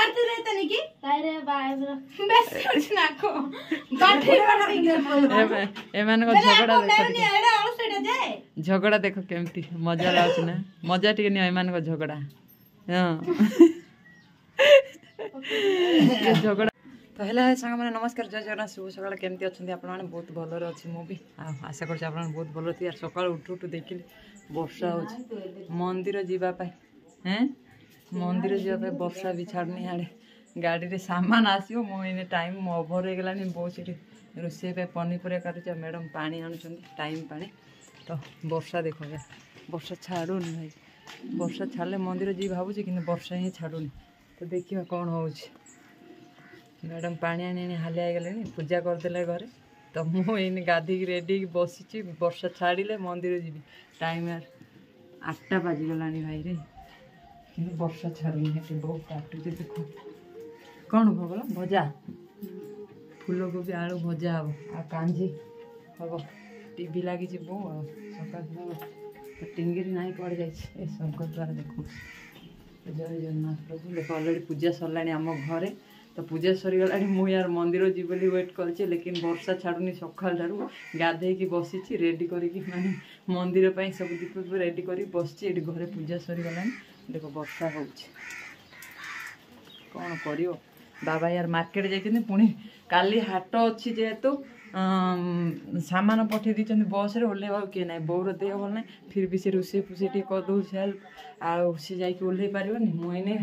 मारते रहते नहीं की तारे बाय बेस कुछ ना को बाठी वाला एमान को झगड़ा देखो झगड़ा देखो केमती मजा लाउछ ना मजा टिके नि एमान को झगड़ा हां झगड़ा तो हेला सांग मैंने नमस्कार जय जगन्नाथ शुभ सकाल केमती अच्छा आप बहुत भलर अच्छी मुझे आशा कर बहुत भल थी यार सकाल उठू उठू देखिली वर्षा हो मंदिर जावाई हैं मंदिर जावाई वर्षा भी छाड़नी आड़े गाड़ी रे सामान आसो मुझे टाइम ओभर हो गलानी बहुत से रोषे पनीपरिया काटुचे मैडम पानी आणुचंदी टाइम पानी तो वर्षा देखो यार वर्षा छाड़ूनी भाई वर्षा छाड़े मंदिर जी भावुचे कि वर्षा ही छाड़ूनी तो देखिए कौन हो मैडम पानी आनी हालिया गले पूजा करदे घरे तो मुझे गाधी रेडी बसी वर्षा छाड़े मंदिर जी टाइम यार 8टा बाजिगला भाई रे कि वर्षा छाड़ूनी बहुत काटुचे देखो कौन भगला भजा फूलकोबी आलू भजा हम आ कांजी हम टीवी लगी बो सका टिंगिरी ना पड़ जाए शंकर द्वारा देखो जय जगन्नाथ प्रभु देख अलरेडी पूजा सरला आम घरे तो पूजा सरीगला मु यार मंदिर जी बोली वेट कर लेकिन वर्षा छाड़ूनी सकाल ठारू गाधे बसी रेडी करी माने मंदिर पर सब दीप रेडी कर बसी घरे पूजा सरीगला देख वर्षा हो कौन कर बाबा यार मार्केट जाइए पुणी काली हाट अच्छी जेहेतु सामान पठे दी बस रे ओल्हे किए ना बोर देह भल ना फिर भी से रोसे फुसे करदे हेल्प आए ओल्हे पारे मुझे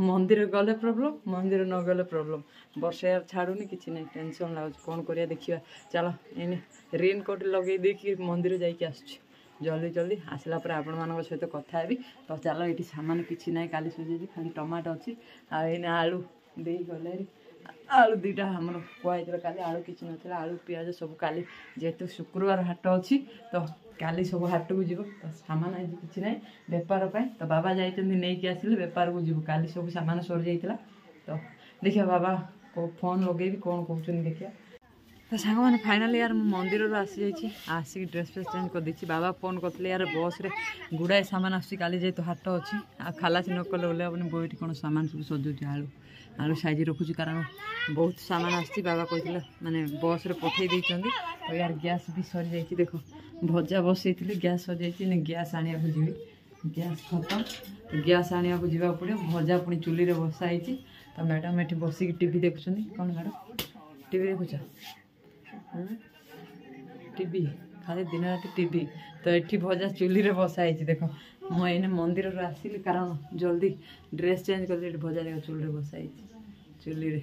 मंदिर गले प्रोब्लम मंदिर न गले प्रोब्लम वर्षा यार छाड़ूनी कि ना टेंशन लगुच कौन करिया देखिया चलो एने रेन कोट लगे देखिए मंदिर जाइए आसुची जल्दी जल्दी आसला पर आपण मान सहित कथा हेबी तो चलो ये सामान किसी ना काली सजाई खाली टमाटो अच्छी आने आलू दे गले आलू दुईटा आम कहते काली आलू किसी ना आलू पियाज सब काली जेहेतु शुक्रवार हाट अच्छी तो काली सब हाट को जीव तो सामान आज किसी ना बेपार तो बाबा जाइए आसिले बेपार को जीव काली सब सामान सरी जाइए तो देखिए बाबा को फोन लगे कौन कहते देखिए तो सांग मैंने फाइनाली यार मंदिर आसी जाइए आसिक ड्रेस फ्रेस चेंज कर देती बाबा फोन करते यार बस रे गुड़ाए सामान आस जेहेतु हाट अच्छी आ खालासी न कले ओल्हे हेनी बोईट कौन सामान सब सजाऊँ आलू आलू साइज रखुची कारण बहुत सामान आसी बाबा कहते माने बस रे पठे देइचंदी तो यार गैस भी सरी जाइए देखो भजा बसई गैस सर जाइए गैस आने को जी गैस खत्म तो गैस आने को जावा पड़ो भजा पुणी चुली रे बसाई तो मैडम ये बसिक टीवी देखुं कौन मैडम टीवी देखुच टीवी खाली दिन रात टीवी तो ये भजा चुली रे बसाई देख मुझे मंदिर आसिली कारण जल्दी ड्रेस चेंज कर भजा देख चुली रे बसाई चुली रे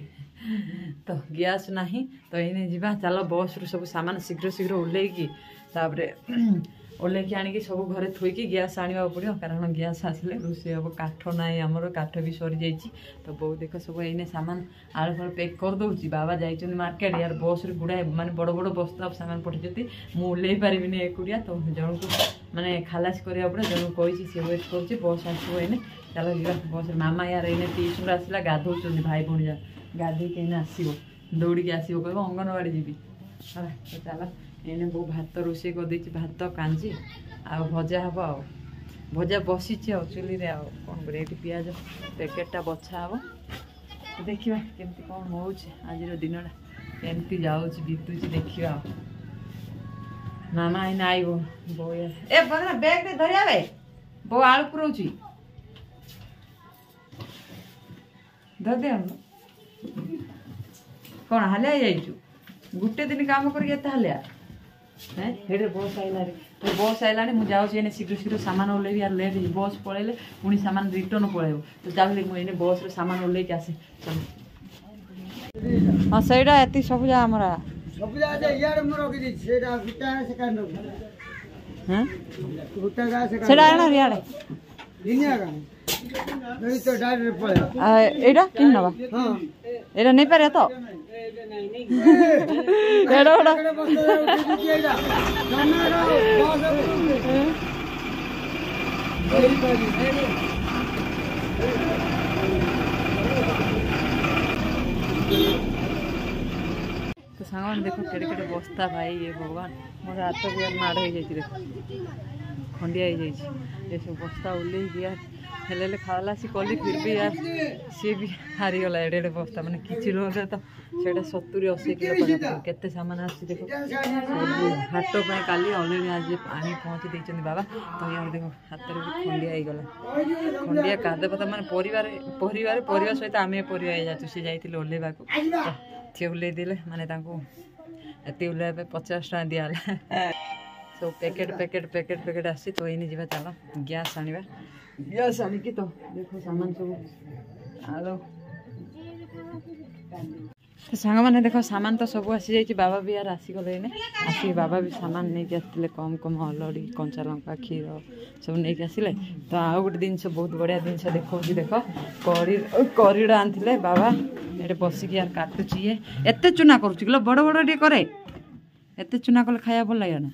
तो गैस नहीं तो ये जा चलो बस रू सब सामान शीघ्र शीघ्र ओल्लैकी तापरे ओल्लैकी आनिकी सब घरे थोईकी गैस आने पड़ो कारण गैस आसिले रोषे हम काठ ना आमर काठ भी सरी जाइए तो बहुत देख सब ये सामान आलू फल पैक कर दूसरी बाबा जाइए मार्केट यार बस रे गुड़ाए माने बड़ बड़ बस्ता सामान पठे मुझे पारि एकुटिया तो जन को माने खालास करा पड़े जन को सी वेट कर बस आसो ये चलो जा बस मामा यार ये ट्यूशन आसला गाधौं भाई भौणी जा गाधे कहीं आसो दौड़ी आसो कह अंगनवाड़ी जी है तो चलो ये बो भात रोषे कर भात कांजी आ भजा हम आ भजा बसी चुली रे कौन कर पिज पैकेटा बछा हम देखा केमती कौन हो आज दिनटा केमती जाऊँ बीतुची देखा मामा आईना आईब बो ए बंदना बैग धरिया भाई बो आलू पुराऊँची धरदे कौन हालिया जाइचु गुटे दिन काम करके हालिया हेडे बस आइला तो बस आइला मुझे जाऊँ शीघ्र शीघ्र सामान ओल्लैबी यार लेट बस पलैले पुणी सामान रिटर्न पलैब तो जाऊँ मुझे बस रे सामान ओल्लैकी आसे चलो हाँ सहीटा ये सब जा हमारा एटा किन नवा एटा नहीं पारे तो एड़ा एड़ा तो सांग देखो केड़े केड़े बस्ता भाई ये भगवान मोर हाथ भी यार माड़ हो जाए देखो खंडिया हो जाए ये सब बस्ता ओल्लैकी यार हेले खाला सी कली फिर भी यार सी भी हारी गला एडे एडे बस्ता माने किछि रोले तो सेटा 70-80 किलो पड़ा केते सामान आसी देखो हाट पे काली ऑलरेडी आज पानी पहुंची देछन बाबा तो यार देखो हाथ रे खंडिया आई गला खंडिया कादे पता माने परिवार सहित आमे परिवार जातु से जाइतिल ओलेबा को थेउले दिले माने तांको एते पे 50 टका दियाला सो पैकेट आसी तो ये जीवा चलो गैस आनिबा गैस आनिकी तो देखो सामान सब आलो तो सांग मैंने देखो सामान तो सब आसी जाइए बाबा भी यार आसी गले आसिक बाबा भी सामान नहीं आसते कम हलड़ी कंचा लंका क्षीर सब नहीं आसिले तो आउ गोटे जिन बहुत बढ़िया जिन देखो देख करीड़ आनी बाबा ये बसिक यार काटुची ये एत चुना करुच बड़ बड़ टे करे एत चुना कले खाया भल लगे ना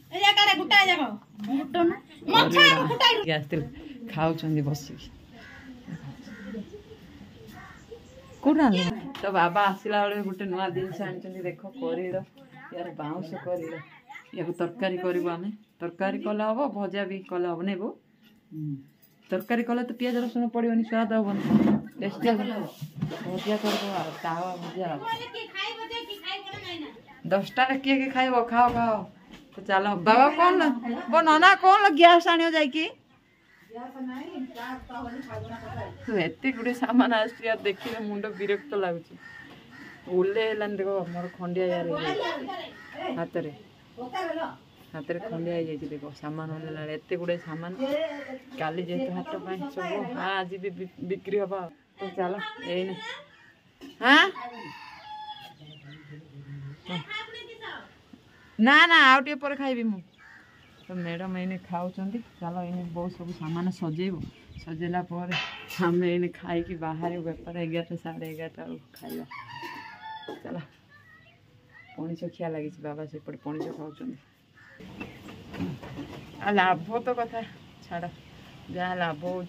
खाऊ बसिक कौटा तो बाबा आसला बेले गोटे नुआ जिनस आनी देख करीड़ यार बाउंस करीड़ या तरकारी करूँ आम तरकारी कले हम भजा भी कले हम नहीं बो तरकारी कले तो पियाज रसुण पड़ोनी स्वाद हम टेस्टी भजा कर तावा भजा 10टा किए खाइब खाओ खाओ तो चलो बाबा कौन वो नना कौन गैस आनियो जाइकी तो एत गुड़े सामान आस देखिए मुंड विरक्त लगुच उल्ले देखो मोर खंडिया यार हाथ में खंडिया हो जाए देखो सामान ओल्ला एत गुड़े सामान काली जेहेतु हाट पाई सब हाँ आज भी बिक्री हम तो चलो ये हाँ ना ना आउटे पर खाइबी मु तो मैडम ये खाऊँ चलो ये बहुत सब सामान सजेब सजेला आम ये खाई बाहर बेपार 11 साढ़े 11 खाइबा चलो पणिच खिया लगी बाबा से पणिच खाऊँ लाभ तो कथा छाड़ जहाँ लाभ हो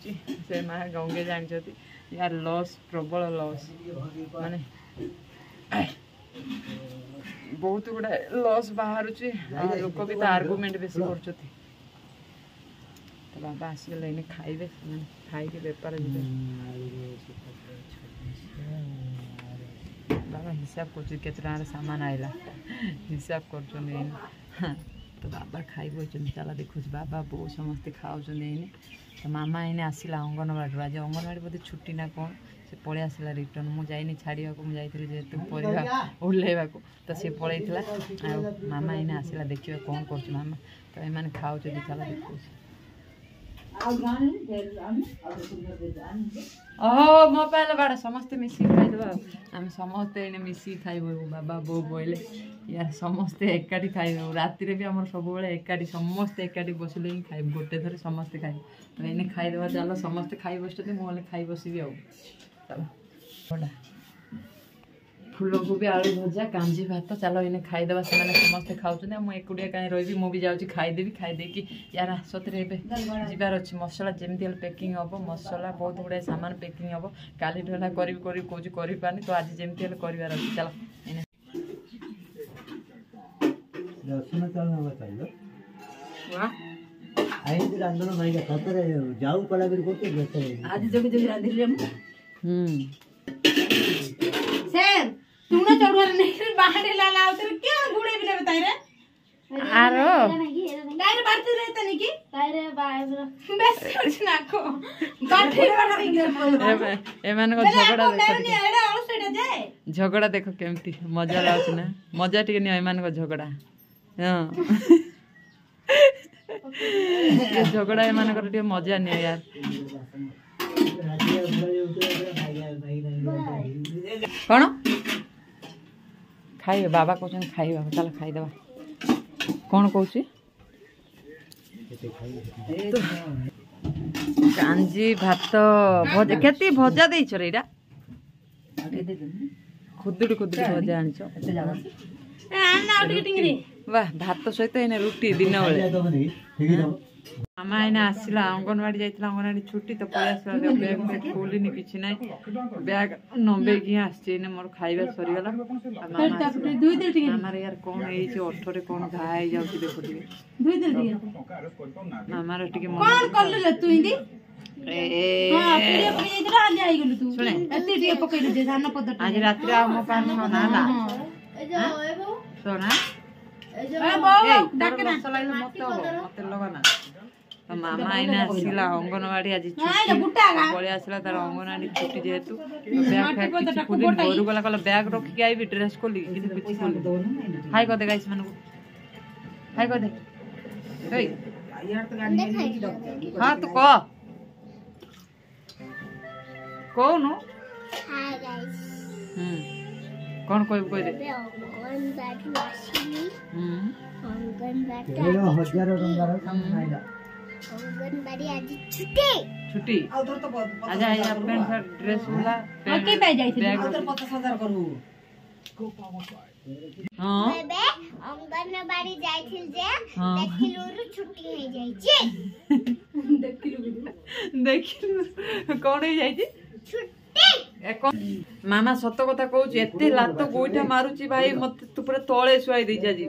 माँ गंगे जानते यार लॉस प्रबल लॉस माने बहुत गुड़ा लॉस बाहर लोक भी तो आर्गुमेंट बेस कर बाबा आसगले खाइबे खाई बेपार बाबा हिसाब कर सामान आइला हिसाब कर तो बाबा खाइब चला देखु बाबा बो समस्ते खाऊ तो मामा इने आसला अंगनवाड़ी आज अंगनवाड़ी बोधे छुट्टी ना कौन से पलि आसला रिटर्न मुझे छाड़ा मुझे जेहतु परिवा ओह्लैवा तो सी पलैला मामा इने आसला देखिए कौन कर मामा तो ये खाऊ चला देखु ओहो मो पाले बाड़ा समस्ते मिसी खाइदबा आम समस्ते इने मिसी खाइबो बाबा बो बोले यार समस्ते एकाठी खाइबो राति रे भी हमर सब बेले एकाठी समस्ते एकाठी बसले ही खाइब गोटे थरे समस्ते खाइब तो इने खाइदबा चलो समस्ते खाइ बसते मोले खाइ बसिबी आ चलो बड़ा फूलकोबी आलू भजा कांजी भात चलो इने खाइदबा से समस्ते खाऊँ मुझे एकुटिया कहीं रही मुझे जाऊँगी खाईदेवी खाईदेकी यार सतरे जीवार अच्छी मसला जमी पैकिंग हम मसला बहुत गुड़ाए सामान पैकिंग हम काली ढला करी कौच कर तो आज जमी कर चलो आज जब जब रांधिले सर तूने चढ़वा नहीं बाहर लाला उतर क्या गुड़े भी बताई रे आरो डायरे बारते रहते नहीं की डायरे बाय बेस कुछ ना को बाटे वाला इंग्लिश ए माने को झगड़ा देखो एडा अलसडा जाए झगड़ा देखो केमती मजा लाउछ ना मजा टिके नि ए माने को झगड़ा हां ये झगड़ा ए माने को टिके मजा नि यार कौन खाइबे बाबा कहते खाइबा चल खाईदबा कौन कौच कांजी भात भजा केती भजा देछ रे इडा खुदुड़ी खुदुड़ी भजा आनिछ वाह भात सहित एने रुटी दिन बेले मामा एने आसला अंगनवाड़ी जाइला अंगनवाड़ी छुट्टी तो पळि आसला बैग खोलिनी किछि नै बैग नंबेगी आछि ने मोर खाइबा सरी गला मामा यार कोन एई जे ओठरे कोन घाई जाउछि देखो टिके मामा रे टिके कोन करले तू इंदी आज रात्रि मो पान ना सोना मत लगना तो मामा आईना आसला अंगनवाड़ी आज पलि आसला तार अंगनवाड़ी छुट्टी जेहेतु घर गला कहला बैग रखिक आई ड्रेस खोली किसी खोली हाय कदे गाइस मन हाय कदे हाँ तू कह कौन कौन कह कह दे छुट्टी आज पैंट शर्ट ड्रेस वाला ओके पे जाई थी हां अंगनवाड़ी जाइथिल जे देखिलुरु छुट्टी हे जाई छी देखिलु कौन हे जाई छी छुट्टी मामा सत कथा कहूँ एते लात गोईठा मारुची भाई मत तू पूरा तले शुआई दी आज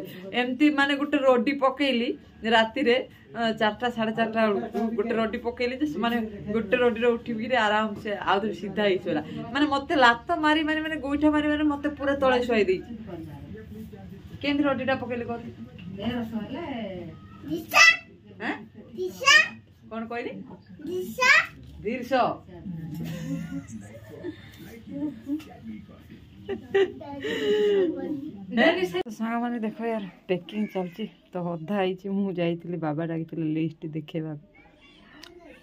एमती माने गोटे रडी पकेइली राति रे 4टा 4:30 गोटे रडी पकेइली जे माने गोटे रडी रे उठी आराम से आउ सीधा ही सोला माने मते लात मारी मारी माने गोईठा मारी मारी मते पूरा तले शुआई दी केंद्र रडीटा पकेइली कर दिशा हैं दिशा कोन कहली दिशा दीर्घ साग मैंने देख यार पैकिंग चलती तो अधा आई मु जाइली बाबा डाकी लिस्ट देखेबा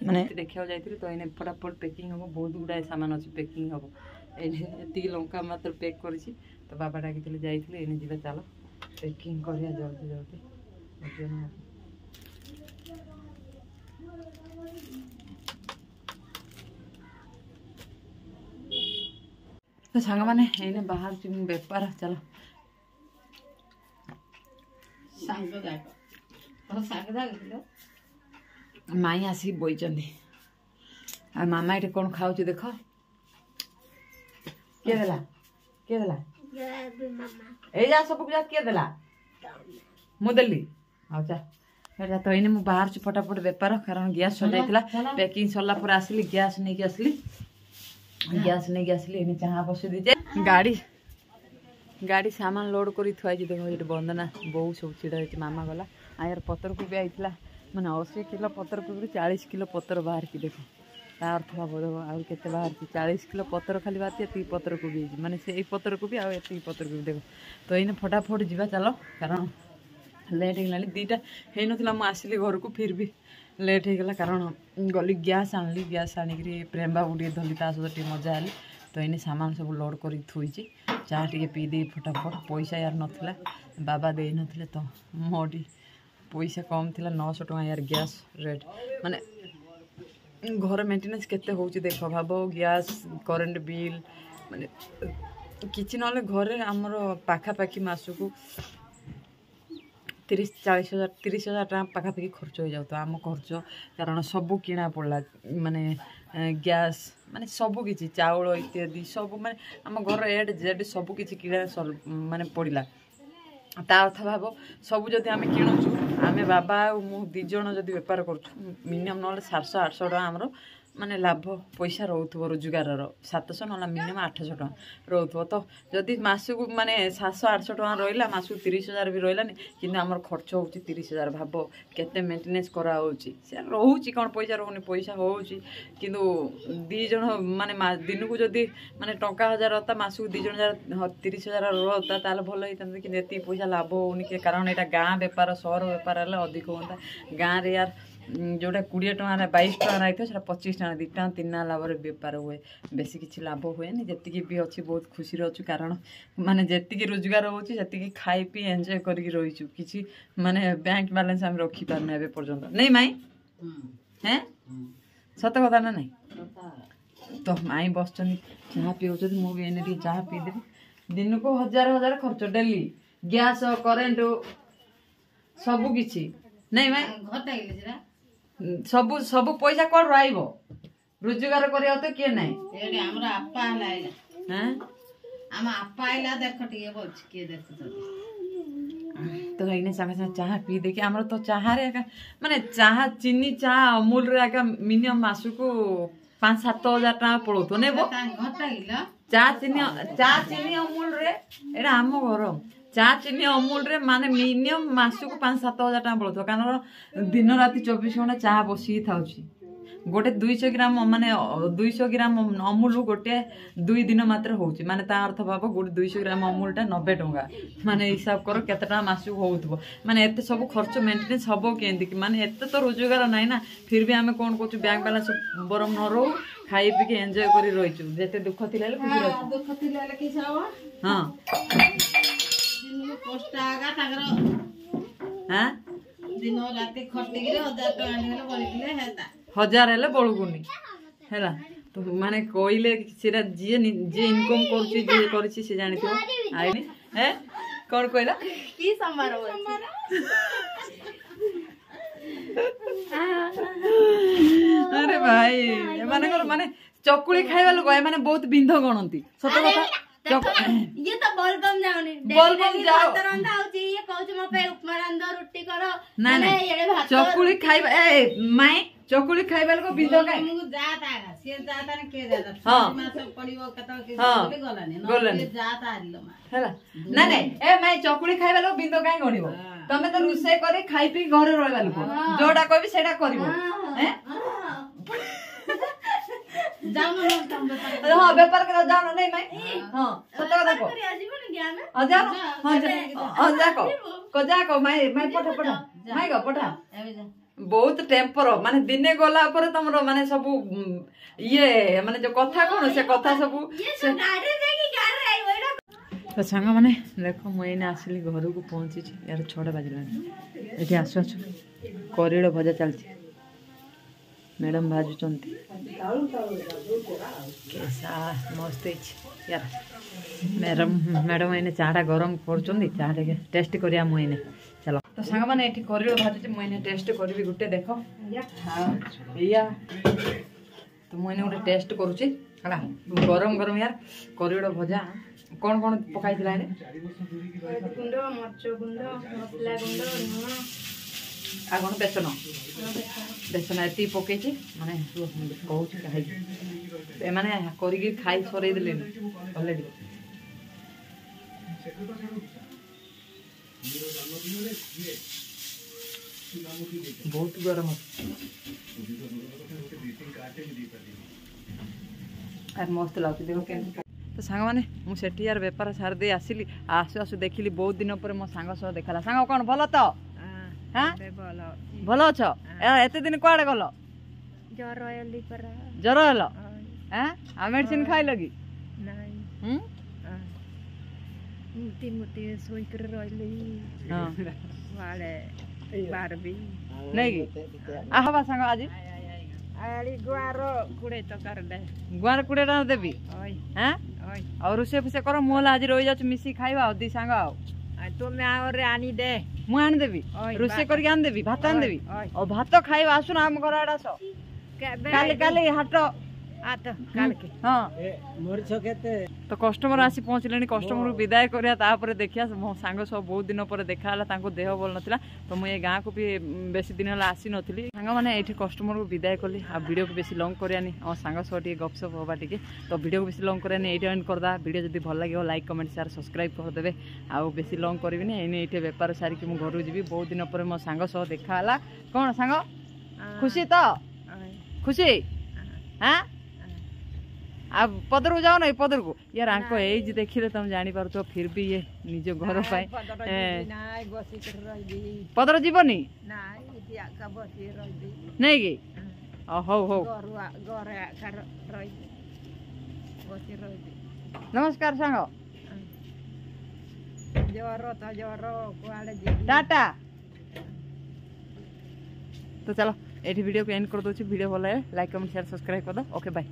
माने देखा जाइली तो इने फटाफट पैकिंग हम बहुत गुड़ाए सामान अच्छी पैकिंग हम ये लंका मात्र पैक कर तो बाबा डाकी जाइए इने जीवा चलो पैकिंग करिया जल्दी जल्दी तो सांग मैंने ये बाहर बेपार चलो माई आसिक बईचंदी आ मामा ये कौन खाऊ देख किए देला किए देला ए जा सब जा किए देला मु देली अच्छा तो इने मु बाहर छु फटाफट बेपार कारण गैस सर जाइतिला पैकिंग सरला पर आसली गैस नहीं के आसली गैस नहीं के आसली इने चाहा बसे दीजे गाड़ी गाड़ी सामान लोड करी थुआई देखो ये बंदना बहुत सब छिड़ा होती मामा गला आ यार पतर कोबी आईला माने 80 किलो पतर कोबी 40 किलो पतर बाहर की देखो तार थवा बोध आ केते बाहर की 40 किलो पतर खाली बात ती पतर कोबी माने से पतर कोबी आ एती पतर कोबी देखो तो इने फटाफट जीवा चलो कारण लेट हो गलानी दीटा हे नथिला म आसिली घर को फिर भी लेट हो गला कारण गली गैस आनली गैस आनिक प्रेम बाबू टे धली ता सहित मजा आली तो इने सामान सब लोड कर थुईची चाह टे पी दे फटाफट पैसा यार नथिला बाबा दे नथिले तो मोटी पैसा कम थिला 900 टका यार गैस रेट माने घर मेंटेनेंस केते होउची देखो भाबो गैस करेंट बिल माने किछि नले घरे हमर पाखा पाखी मासुको 30-40 हजार 30 हजार टका पाखापाखि खर्च हो जाता आम खर्च कारण सबू किना पड़ा माने गैस माने सबू किछि चाउल इत्यादि सब माने आम घर एड जेड सबू किछि किना माने पड़िला ता अर्थ भाव सब जदि आम किणुचु आम बाबा मु दी जण जदि बेपार करूँ मिनिमम ना 700-800 टका आमर माने लाभ पैसा रोथबो रोजगार 700 ना मिनिमम 800 टका रोथबो तो जदि मासको माने 700-800 टका रहिला मासको 30,000 भी रहिलानी किंतु हमर खर्च होउची 30,000 भाबो केते मेंटेनेंस करा होउची से रहउची कोन पैसा रहउनी पैसा होउची किंतु दी जण माने दिन को जदि माने टका 1000 रहता मासको 2 जण 30,000 रहता ताले भलो हितन कि एती पैसा लाभ होउनी के कारण एटा गां व्यापार शहर व्यापार हला अधिक होता गां रे यार जोटा 20 टका 22 टका रही था 25 टका 2 टका 3 लाभ बेपार हुए बेसी किसी लाभ हुए जी भी अच्छी बहुत खुशी अच्छु कारण माने जी रोजगार होती खाई पी एंजॉय करके रहीचु किसी माने बैंक बैलेंस आम रखी पारना ए पर्यंत नहीं माई हैं सत कथा ना नहीं तो माई बस चाह पीऊँ मुझे एने चाह पीदेवी दिन को 1000 खर्च डेली गैस करेन्ट सबू किछि नहीं माई सबू सबू पैसा कौन रहिबो रोजगार करिया तो किए नहीं एडी हमरा अप्पा हलाइला हैं हम अप्पा आइला देख टिके बोछ के देख तो तो इन्हें सागे सागे चाह पी देखि हमर तो चाह रे माने चाह चीनी चाह अमूल रे आका मिनिमम मासु को 5-7 हजार टाका पड़ो ने बो चाह चीनी अमूल रे एटा हम घर चाह चीनी अमूल रे माने मिनिमम मासु को 5-7 हजार टाका पड़ो कारण दिन राति 24 घंटा चाह बसी थाउची गोटे 200 ग्राम माने 200 ग्राम अमूल गोटे 2 दिन मात्र होची माने ता अर्थ भाव गोटे 200 ग्राम अमूल टा 90 टंका माने हिसाब करो केते टा मासु होउतबो माने एते सब खर्च मेंटेनेंस हबो केंदी कि माने एते तो रोजगार नाही ना फिर भी हमें कोन कोच बैंक बैलेंस बरम न रो खाई पी के एन्जॉय करी रहिछु जेते दुख थिले खुशी रहछु दुख थिले कि छावा हां दिन में कष्ट आगा तागर हां दिन राति खटी गिरे 1000 टका आनिले बळिले हेता 1000 हेले बळगुनी हैला तो माने कोइले सेरा जे इनकम करछि जे करछि से जानिथियो आइनी हे कोन कोइला की संभार अरे भाई माने चकुली खाइबा लोक माने बहुत बिंध गणंती सत कथा ये तो बोलबम जाउनी बोलबम जाओ रंधा होची ये कहू छ म पे उपमा रांध रोटी करो ना ना चकुली खाइबा ए माय चकुली खाइबा लोक बिंध काई हमको जात आगा से जाता ने के जाता हां मास पड़िबो कत के बोले गलानी जात आरिलो मा हैला ना ना ए माय चकुली खाइबा लोक बिंध काई गणिबो तमे तो रुसे करे खाइ पी घरे रहबा लोक जोडा कहबी सेडा करबो हैं जाऊ न तम हां व्यापार कर जाओ नहीं माय हां सत कथा को हां जा हां जा को जा को माय पठा माय गो पठा बहुत टेम्पर माने दिने गला पर तमरो माने सब ये माने जो कथा कोन से कथा सब गाड़ी देखी गाड़ी आई ओइडा तो सांग माने देखो मुइने आसली घर को पहुंची छी यार 6टा बाजलानी एठी आसु आसु करिड़ो भजा चलची मैडम भाजु चंती कैसा मस्त है यार मैडम इने चाटा गरम करचंदी चाटा के टेस्ट करिया मुइने चलो तो सांग माने एठी करिड़ो भाजु मुइने टेस्ट करबी गुटे देखो हां या तो मुइने गुटे टेस्ट करूची हला गरम गरम यार करिड़ो भजा कौन कौन पकाई थिला ने गुंड मरच गुंड मसला गुंड लूण आ कौन बेसन एती पके छी माने कहू छी खाई ए माने करी के खाई छोरे देले ऑलरेडी बहुत गरम और मस्त लाग देखो के तो सांग माने मु सेठी यार व्यापार सार दे आसिली आसु आसु देखिली बहुत दिन पर मो सांग सह देखाला सांग कोन भलो तो हां भलो छ एते दिन कोआडे गलो जर एली पर जर हलो हैं आ मेडिसिन खाइ लगी नहीं मुती सोई कर रहली हां वाले बारबी नहीं आहा सांग आज आड़ी गुआरो कुड़े तो कर दे गुआर कुड़े टा देबी ओय हैं ओय और उसे फुसे करो मोल आज रोई जाच मिसी खाइबा ओदी सांग आओ तुम और आनी दे मु आन देबी रुसे करके आन देबी भात आन देबी और भात खाइबा आसु ना हम घर आडा सो काले काले हाट आ तो काल के हां मोर छकेते तो कस्टमर आसी पहुंचलेनी कस्टमर विदाय करिया तापर देखिया मो सांग सब बहुत दिन पर देखा हला तांको देह बोल नथिला तो मु ए गां को भी बेसी दिन हला आसी नथिली सांग माने एठी कस्टमर को विदाय करली आ वीडियो को बेसी लॉन्ग करियानी और सांग सो टी गपसप होबा टिके तो वीडियो को बेसी लॉन्ग करियानी एठी एंड करदा वीडियो जदी भल लागियो लाइक कमेंट शेयर सब्सक्राइब कर देबे आ बेसी लॉन्ग करबिनी एने एठी व्यापार सारी कि मु घर जीवी बहुत दिन पर मो सांग सो देखा हला कोन सांग खुशी तो खुशी हां अब पदर को जाओ ना पदर को यार आंको एज देखिले तुम जानी पार तो फिर भी ये निज घर पाए पदर जीवनी नहीं गे हो नमस्कार सांग टाटा तो चलो ये वीडियो को एंड कर दो वीडियो भल लाइक कमेंट शेयर सब्सक्राइब कर दो ओके बाय।